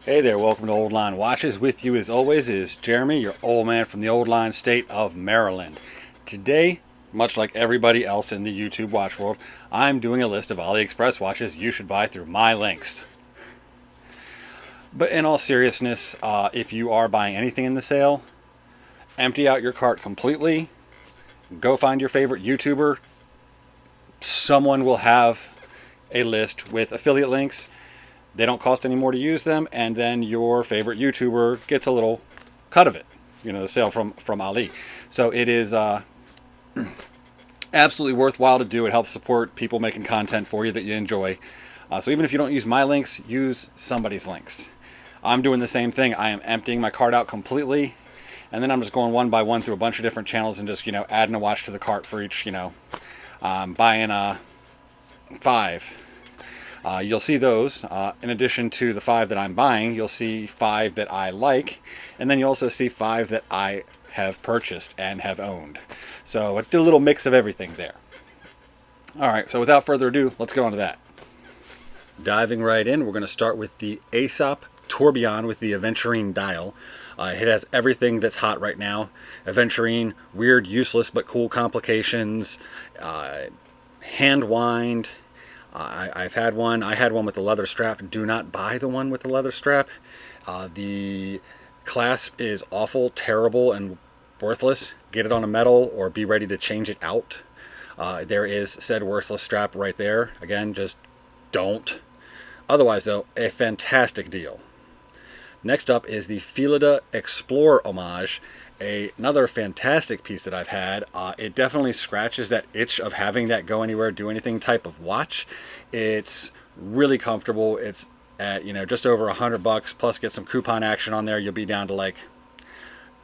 Hey there, welcome to Old Line Watches. With you as always is Jeremy, your old man from the Old Line state of Maryland. Today, much like everybody else in the YouTube watch world, I'm doing a list of AliExpress watches you should buy through my links. But in all seriousness, if you are buying anything in the sale, empty out your cart completely. Go find your favorite YouTuber. Someone will have a list with affiliate links. They don't cost any more to use them, and then your favorite YouTuber gets a little cut of it. You know, the sale from Ali. So it is absolutely worthwhile to do. It helps support people making content for you that you enjoy. So even if you don't use my links, use somebody's links. I'm doing the same thing. I am emptying my cart out completely, and then I'm just going one by one through a bunch of different channels and just adding a watch to the cart for each. Buying 5. You'll see those. In addition to the 5 that I'm buying, you'll see 5 that I like, and then you also see 5 that I have purchased and have owned. So I did a little mix of everything there. Alright, so without further ado, let's get on to that. Diving right in, we're going to start with the Aesop Tourbillon with the Aventurine dial. It has everything that's hot right now. Aventurine, weird, useless, but cool complications, hand wind. I've had one. I had one with the leather strap. Do not buy the one with the leather strap. The clasp is awful, terrible, and worthless. Get it on a metal or be ready to change it out. There is said worthless strap right there. Again, just don't. Otherwise, though, a fantastic deal. Next up is the Philida Explorer Homage. Another fantastic piece that I've had. It definitely scratches that itch of having that go anywhere, do anything type of watch. It's really comfortable. It's at just over $100 plus get some coupon action on there. You'll be down to like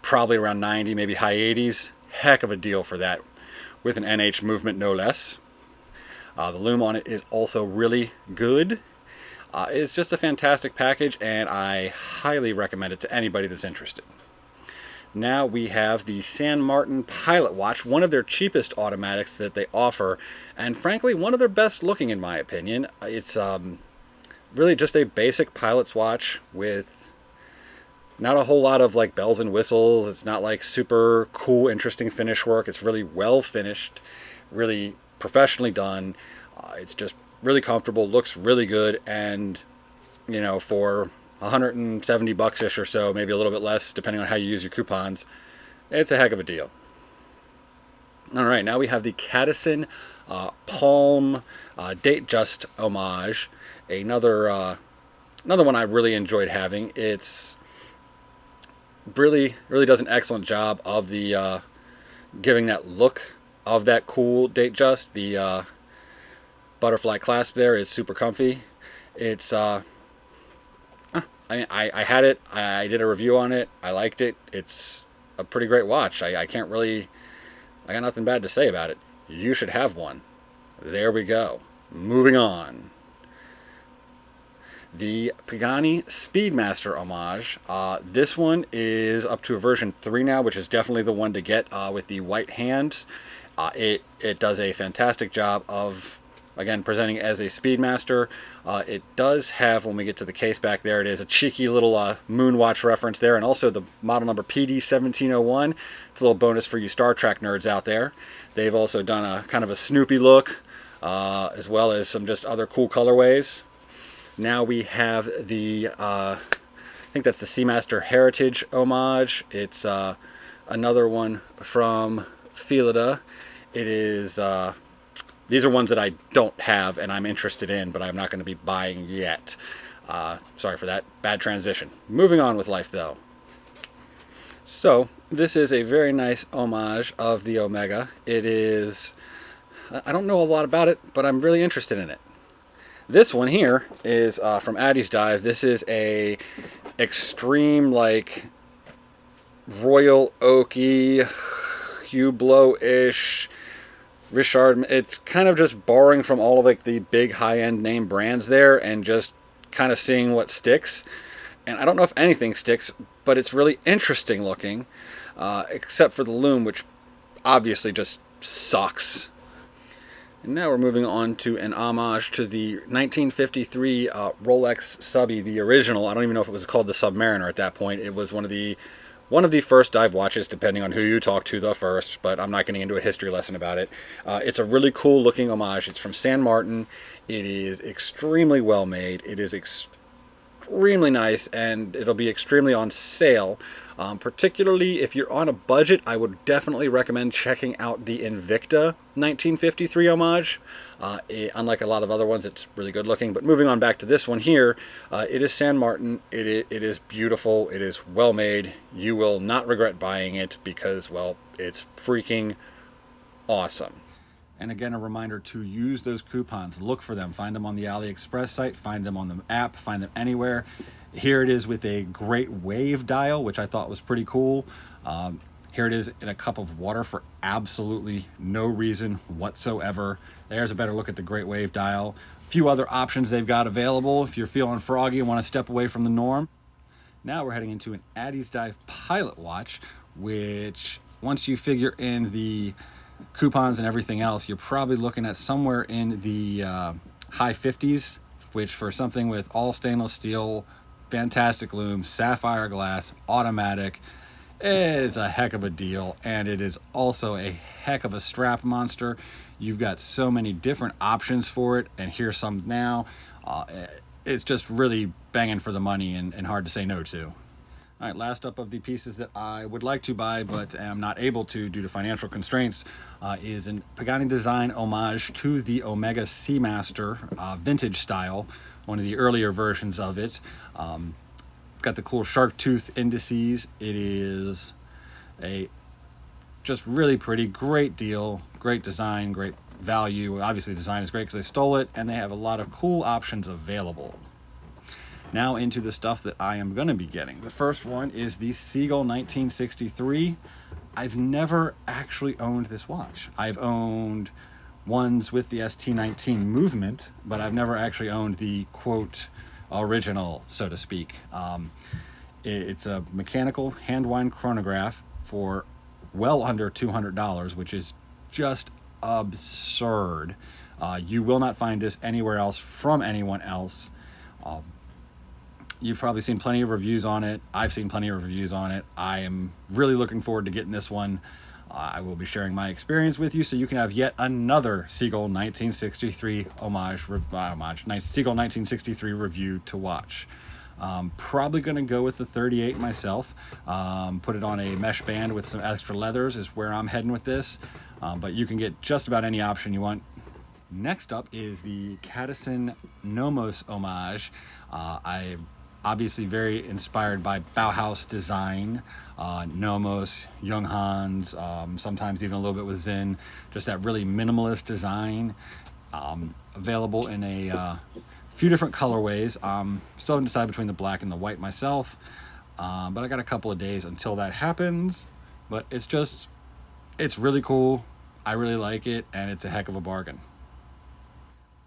probably around 90, maybe high 80s. Heck of a deal for that, with an NH movement no less. The loom on it is also really good. It's just a fantastic package, and I highly recommend it to anybody that's interested. Now we have the San Martin Pilot Watch, one of their cheapest automatics that they offer, and frankly, one of their best looking in my opinion. It's really just a basic pilot's watch with not a whole lot of like bells and whistles. It's not like super cool, interesting finish work. It's really well finished, really professionally done. It's just really comfortable, looks really good, and for $170-ish or so, maybe a little bit less depending on how you use your coupons, it's a heck of a deal. Alright, now we have the Cadison Palm Datejust Homage. Another one I really enjoyed having. It's really does an excellent job of the giving that look of that cool Datejust. The butterfly clasp there is super comfy. It's I had it. I did a review on it. I liked it. It's a pretty great watch. I can't really... I got nothing bad to say about it. You should have one. There we go. Moving on. The Pagani Speedmaster Homage. This one is up to a version 3 now, which is definitely the one to get with the white hands. It does a fantastic job of, again, presenting as a Speedmaster. It does have, when we get to the case back there, it is a cheeky little Moonwatch reference there, and also the model number PD1701. It's a little bonus for you Star Trek nerds out there. They've also done a kind of a Snoopy look, as well as some just other cool colorways. Now we have the, I think that's the Seamaster Heritage Homage. It's another one from Philida. It is... These are ones that I don't have and I'm interested in, but I'm not going to be buying yet. Sorry for that bad transition. Moving on with life, though. So, this is a very nice homage of the Omega. It is... I don't know a lot about it, but I'm really interested in it. This one here is from Addie's Dive. This is a extreme, like, royal oaky, Hublot-ish... Richard, it's kind of just borrowing from all of like the big high-end name brands there and just kind of seeing what sticks. And I don't know if anything sticks, but it's really interesting looking, except for the loom, which obviously just sucks. And now we're moving on to an homage to the 1953 Rolex Subby, the original. I don't even know if it was called the Submariner at that point. It was one of the first dive watches, depending on who you talk to the first, but I'm not getting into a history lesson about it. It's a really cool looking homage. It's from San Martin. It is extremely well made. It is extremely nice, and it'll be extremely on sale. Particularly if you're on a budget, I would definitely recommend checking out the Invicta 1953 homage. Unlike a lot of other ones, it's really good looking. But moving on back to this one here, it is San Martin. It is beautiful. It is well made. You will not regret buying it because, well, it's freaking awesome. And again, a reminder to use those coupons. Look for them. Find them on the AliExpress site. Find them on the app. Find them anywhere. Here it is with a Great Wave dial, which I thought was pretty cool. Here it is in a cup of water for absolutely no reason whatsoever. There's a better look at the Great Wave dial. A few other options they've got available if you're feeling froggy and want to step away from the norm. Now we're heading into an Addy's Dive Pilot Watch, which once you figure in the coupons and everything else, you're probably looking at somewhere in the high 50s, which for something with all stainless steel, fantastic lume, sapphire glass, automatic, it's a heck of a deal. And it is also a heck of a strap monster. You've got so many different options for it, and here's some now. It's just really banging for the money and hard to say no to. All right, last up of the pieces that I would like to buy but am not able to due to financial constraints is a Pagani design homage to the Omega Seamaster vintage style, one of the earlier versions of it. Got the cool shark tooth indices. It is a just really pretty, great deal, great design, great value. Obviously the design is great because they stole it, and they have a lot of cool options available. Now into the stuff that I am going to be getting. The first one is the Seagull 1963. I've never actually owned this watch. I've owned ones with the ST19 movement, but I've never actually owned the quote original, so to speak. It's a mechanical hand wind chronograph for well under $200, which is just absurd. You will not find this anywhere else from anyone else. You've probably seen plenty of reviews on it. I've seen plenty of reviews on it. I am really looking forward to getting this one. I will be sharing my experience with you so you can have yet another Seagull 1963 Seagull 1963 review to watch. Probably going to go with the 38 myself. Put it on a mesh band with some extra leathers is where I'm heading with this. But you can get just about any option you want. Next up is the Cadisen Nomos homage. I'm obviously very inspired by Bauhaus design, Nomos, Junghans, sometimes even a little bit with Zen, just that really minimalist design. Available in a few different colorways. Still haven't decided between the black and the white myself, but I got a couple of days until that happens. But it's really cool. I really like it, and it's a heck of a bargain.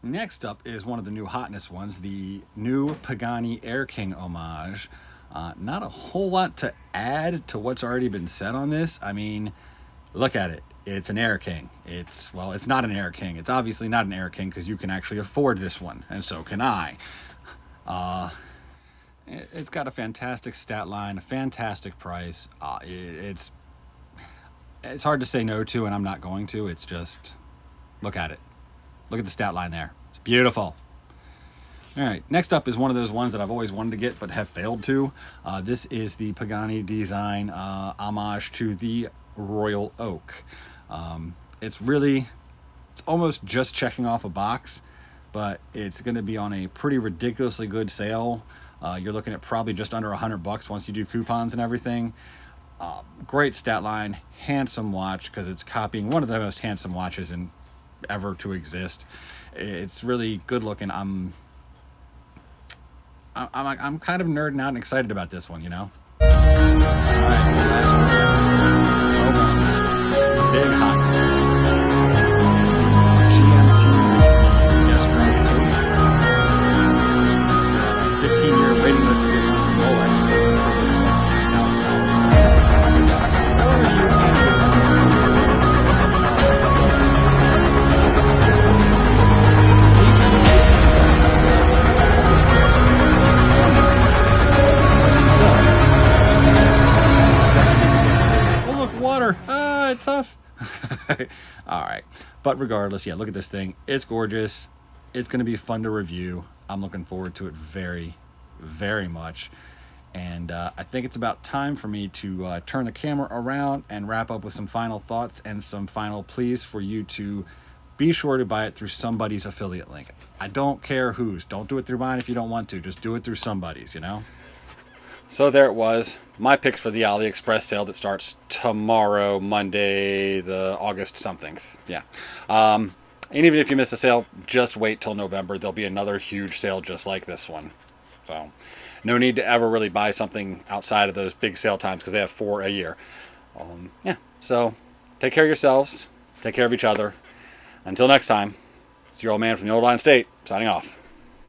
Next up is one of the new hotness ones, the new Pagani Air King homage. Not a whole lot to add to what's already been said on this. I mean, look at it. It's an Air King. It's not an Air King. It's obviously not an Air King because you can actually afford this one, and so can I. It's got a fantastic stat line, a fantastic price. It's hard to say no to, and I'm not going to. It's just, look at it. Look at the stat line there. It's beautiful. All right, next up is one of those ones that I've always wanted to get but have failed to. This is the Pagani design homage to the Royal Oak. It's almost just checking off a box, but it's going to be on a pretty ridiculously good sale. You're looking at probably just under $100 once you do coupons and everything. Great stat line, handsome watch because it's copying one of the most handsome watches ever to exist. It's really good looking. I'm kind of nerding out and excited about this one, you know. All right, the last one. The big hotness. GMT Destro case. 15-year waiting list to get one from Rolex for $9,000. But regardless, yeah, look at this thing. It's gorgeous. It's going to be fun to review. I'm looking forward to it very, very much. And I think it's about time for me to turn the camera around and wrap up with some final thoughts and some final pleas for you to be sure to buy it through somebody's affiliate link. I don't care whose. Don't do it through mine if you don't want to. Just do it through somebody's, you know? So there it was. My picks for the AliExpress sale that starts tomorrow, Monday, the August something. Yeah. And even if you miss the sale, just wait till November. There'll be another huge sale just like this one. So no need to ever really buy something outside of those big sale times because they have 4 a year. Yeah. So take care of yourselves. Take care of each other. Until next time, it's your old man from the Old Line State, signing off.